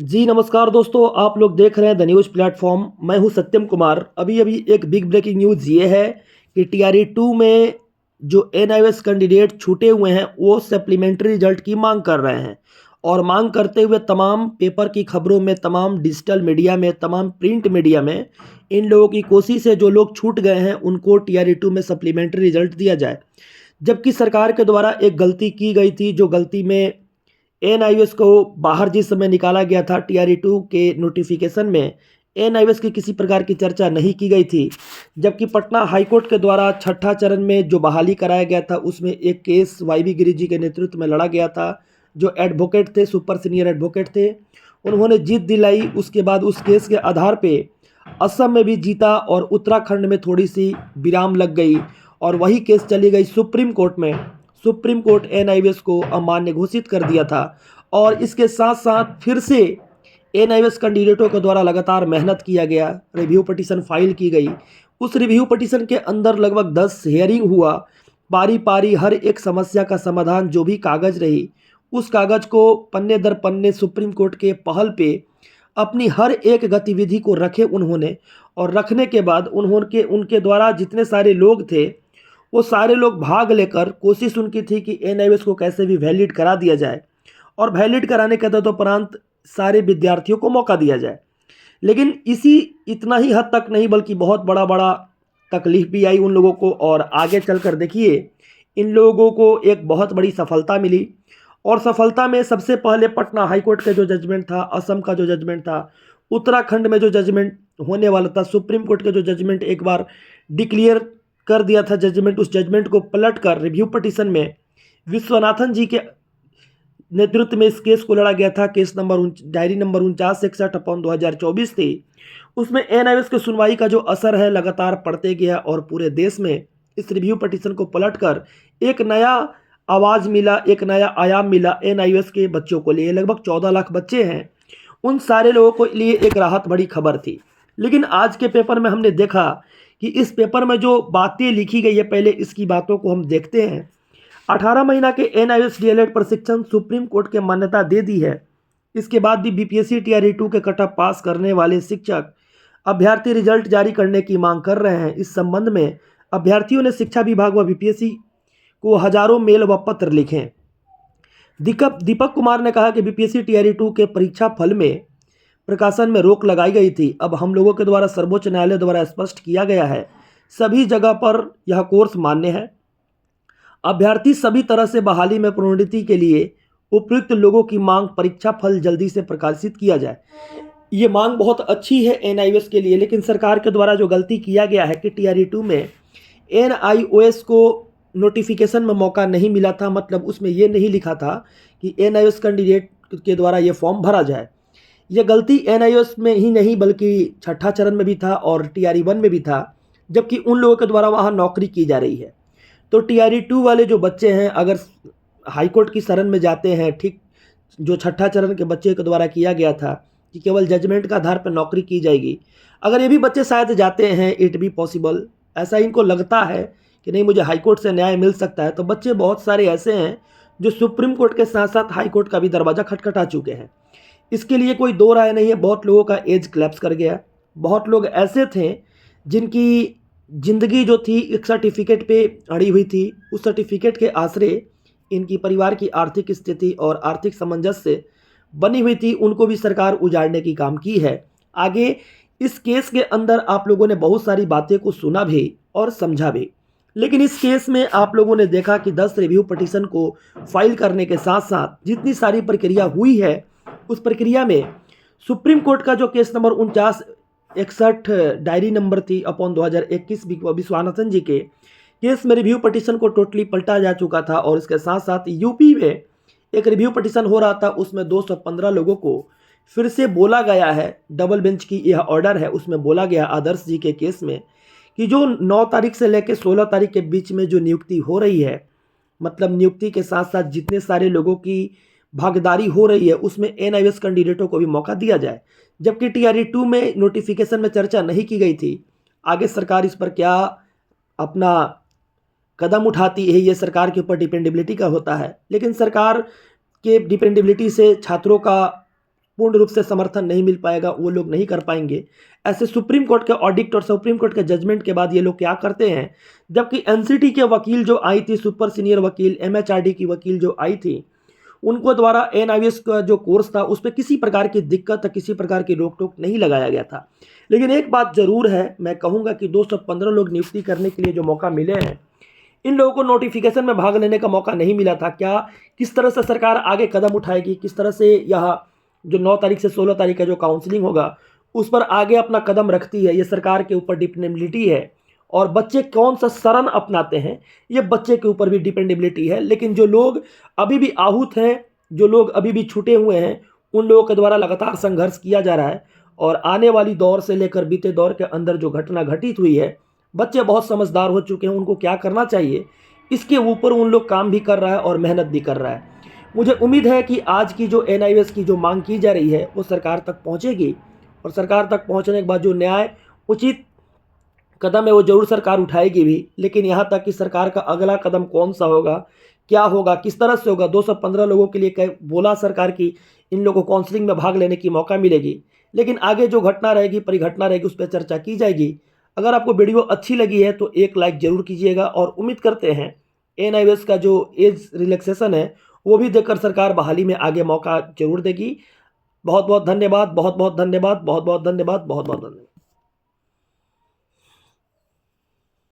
जी नमस्कार दोस्तों, आप लोग देख रहे हैं द न्यूज़ प्लेटफॉर्म। मैं हूं सत्यम कुमार। अभी अभी एक बिग ब्रेकिंग न्यूज़ ये है कि टीआरई 2 में जो एनआईओएस कैंडिडेट छूटे हुए हैं वो सप्लीमेंट्री रिजल्ट की मांग कर रहे हैं। और मांग करते हुए तमाम पेपर की खबरों में, तमाम डिजिटल मीडिया में, तमाम प्रिंट मीडिया में इन लोगों की कोशिश है जो लोग छूट गए हैं उनको टीआरई 2 में सप्लीमेंट्री रिजल्ट दिया जाए। जबकि सरकार के द्वारा एक गलती की गई थी, जो गलती में एनआईओएस को बाहर जिस समय निकाला गया था टीआरई 2 के नोटिफिकेशन में एनआईओएस की किसी प्रकार की चर्चा नहीं की गई थी। जबकि पटना हाईकोर्ट के द्वारा छठा चरण में जो बहाली कराया गया था उसमें एक केस वाईबी गिरी जी के नेतृत्व में लड़ा गया था, जो एडवोकेट थे, सुपर सीनियर एडवोकेट थे। उन्होंने जीत दिलाई। उसके बाद उस केस के आधार पे असम में भी जीता और उत्तराखंड में थोड़ी सी विराम लग गई और वही केस चली गई सुप्रीम कोर्ट में। सुप्रीम कोर्ट एनआईओएस को अमान्य घोषित कर दिया था। और इसके साथ साथ फिर से एनआईओएस कैंडिडेटों के द्वारा लगातार मेहनत किया गया, रिव्यू पिटीशन फाइल की गई। उस रिव्यू पिटीशन के अंदर लगभग 10 हियरिंग हुआ। पारी पारी हर एक समस्या का समाधान, जो भी कागज रही उस कागज को पन्ने दर पन्ने सुप्रीम कोर्ट के पहल पे अपनी हर एक गतिविधि को रखे उन्होंने। और रखने के बाद उन्होंने उनके द्वारा जितने सारे लोग थे वो सारे लोग भाग लेकर कोशिश उनकी थी कि एनआईओएस को कैसे भी वैलिड करा दिया जाए और वैलिड कराने के तदुपरांत सारे विद्यार्थियों को मौका दिया जाए। लेकिन इसी इतना ही हद तक नहीं बल्कि बहुत बड़ा बड़ा तकलीफ भी आई उन लोगों को। और आगे चलकर देखिए, इन लोगों को एक बहुत बड़ी सफलता मिली। और सफलता में सबसे पहले पटना हाईकोर्ट का जो जजमेंट था, असम का जो जजमेंट था, उत्तराखंड में जो जजमेंट होने वाला था, सुप्रीम कोर्ट का जो जजमेंट एक बार डिक्लेयर कर दिया था जजमेंट, उस जजमेंट को पलट कर रिव्यू पिटीशन में विश्वनाथन जी के नेतृत्व में इस केस को लड़ा गया था। केस नंबर डायरी नंबर 4961/2024 थी। उसमें एनआईओएस की सुनवाई का जो असर है लगातार पड़ते गया और पूरे देश में इस रिव्यू पिटीशन को पलटकर एक नया आवाज़ मिला, एक नया आयाम मिला एनआईओएस के बच्चों को लिए। लगभग 14 लाख बच्चे हैं, उन सारे लोगों को लिए एक राहत बड़ी खबर थी। लेकिन आज के पेपर में हमने देखा कि इस पेपर में जो बातें लिखी गई है, पहले इसकी बातों को हम देखते हैं। 18 महीना के एनआईओएस डीएलएड प्रशिक्षण सुप्रीम कोर्ट के मान्यता दे दी है। इसके बाद भी बीपीएससी टीआरई 2 के कट ऑफ पास करने वाले शिक्षक अभ्यर्थी रिजल्ट जारी करने की मांग कर रहे हैं। इस संबंध में अभ्यर्थियों ने शिक्षा विभाग व बीपीएससी को हजारों मेल व पत्र लिखे। दीपक कुमार ने कहा कि बीपीएससी टीआरई 2 के परीक्षा फल में प्रकाशन में रोक लगाई गई थी। अब हम लोगों के द्वारा सर्वोच्च न्यायालय द्वारा स्पष्ट किया गया है, सभी जगह पर यह कोर्स मान्य है। अभ्यर्थी सभी तरह से बहाली में प्रोन्नति के लिए उपयुक्त लोगों की मांग, परीक्षा फल जल्दी से प्रकाशित किया जाए। ये मांग बहुत अच्छी है एनआईओएस के लिए। लेकिन सरकार के द्वारा जो गलती किया गया है कि टीआरई 2 में एनआईओएस को नोटिफिकेशन में मौका नहीं मिला था, मतलब उसमें ये नहीं लिखा था कि एनआईओएस कैंडिडेट के द्वारा ये फॉर्म भरा जाए। यह गलती एनआईओएस में ही नहीं बल्कि छठा चरण में भी था और टीआरई 1 में भी था, जबकि उन लोगों के द्वारा वहाँ नौकरी की जा रही है। तो टीआरई 2 वाले जो बच्चे हैं अगर हाईकोर्ट की शरण में जाते हैं, ठीक जो छठा चरण के बच्चे के द्वारा किया गया था कि केवल जजमेंट का आधार पर नौकरी की जाएगी, अगर ये भी बच्चे शायद जाते हैं, इट बी पॉसिबल, ऐसा इनको लगता है कि नहीं मुझे हाईकोर्ट से न्याय मिल सकता है, तो बच्चे बहुत सारे ऐसे हैं जो सुप्रीम कोर्ट के साथ साथ हाईकोर्ट का भी दरवाज़ा खटखटा चुके हैं। इसके लिए कोई दो राय नहीं है। बहुत लोगों का एज क्लैप्स कर गया। बहुत लोग ऐसे थे जिनकी ज़िंदगी जो थी एक सर्टिफिकेट पे अड़ी हुई थी। उस सर्टिफिकेट के आसरे इनकी परिवार की आर्थिक स्थिति और आर्थिक सामंजस्य बनी हुई थी, उनको भी सरकार उजाड़ने की काम की है। आगे इस केस के अंदर आप लोगों ने बहुत सारी बातें को सुना भी और समझा भी। लेकिन इस केस में आप लोगों ने देखा कि 10 रिव्यू पिटीशन को फाइल करने के साथ साथ जितनी सारी प्रक्रिया हुई है, उस प्रक्रिया में सुप्रीम कोर्ट का जो केस नंबर 4961 डायरी नंबर थी अपॉन 2021 विश्वनाथन जी के केस में रिव्यू पिटीशन को टोटली पलटा जा चुका था। और इसके साथ साथ यूपी में एक रिव्यू पिटीशन हो रहा था, उसमें 215 लोगों को फिर से बोला गया है। डबल बेंच की यह ऑर्डर है, उसमें बोला गया आदर्श जी के केस में कि जो 9 तारीख से लेकर 16 तारीख के बीच में जो नियुक्ति हो रही है, मतलब नियुक्ति के साथ साथ जितने सारे लोगों की भागीदारी हो रही है उसमें एनआईओएस कैंडिडेटों को भी मौका दिया जाए। जबकि टीआरई 2 में नोटिफिकेशन में चर्चा नहीं की गई थी। आगे सरकार इस पर क्या अपना कदम उठाती है, ये सरकार के ऊपर डिपेंडेबिलिटी का होता है। लेकिन सरकार के डिपेंडेबिलिटी से छात्रों का पूर्ण रूप से समर्थन नहीं मिल पाएगा, वो लोग नहीं कर पाएंगे। ऐसे सुप्रीम कोर्ट के ऑडिक्ट और सुप्रीम कोर्ट के जजमेंट के बाद ये लोग क्या करते हैं, जबकि एनसीटी के वकील जो आई थी, सुपर सीनियर वकील, एमएचआरडी की वकील जो आई थी, उनको द्वारा एनआईवीएस का जो कोर्स था उस पर किसी प्रकार की दिक्कत, किसी प्रकार की रोक टोक नहीं लगाया गया था। लेकिन एक बात जरूर है, मैं कहूँगा कि 215 लोग नियुक्ति करने के लिए जो मौका मिले हैं, इन लोगों को नोटिफिकेशन में भाग लेने का मौका नहीं मिला था। क्या किस तरह से सरकार आगे कदम उठाएगी, किस तरह से यह जो 9 तारीख से 16 तारीख का जो काउंसलिंग होगा उस पर आगे अपना कदम रखती है, ये सरकार के ऊपर डिपेंडेबिलिटी है। और बच्चे कौन सा शरण अपनाते हैं, ये बच्चे के ऊपर भी डिपेंडेबिलिटी है। लेकिन जो लोग अभी भी आहूत हैं, जो लोग अभी भी छूटे हुए हैं, उन लोगों के द्वारा लगातार संघर्ष किया जा रहा है। और आने वाली दौर से लेकर बीते दौर के अंदर जो घटना घटित हुई है, बच्चे बहुत समझदार हो चुके हैं, उनको क्या करना चाहिए इसके ऊपर उन लोग काम भी कर रहा है और मेहनत भी कर रहा है। मुझे उम्मीद है कि आज की जो एनआईवीएस की जो मांग की जा रही है वो सरकार तक पहुंचेगी, और सरकार तक पहुंचने के बाद जो न्याय उचित कदम है वो जरूर सरकार उठाएगी भी। लेकिन यहाँ तक कि सरकार का अगला कदम कौन सा होगा, क्या होगा, किस तरह से होगा, 215 लोगों के लिए बोला सरकार की इन लोगों को काउंसलिंग में भाग लेने की मौका मिलेगी। लेकिन आगे जो घटना रहेगी, परिघटना रहेगी, उस पर चर्चा की जाएगी। अगर आपको वीडियो अच्छी लगी है तो एक लाइक जरूर कीजिएगा, और उम्मीद करते हैं एनआईवीएस का जो एज रिलैक्सेशन है वो भी देकर सरकार बहाली में आगे मौका जरूर देगी। बहुत बहुत धन्यवाद, बहुत बहुत धन्यवाद, बहुत बहुत धन्यवाद, बहुत बहुत धन्यवाद।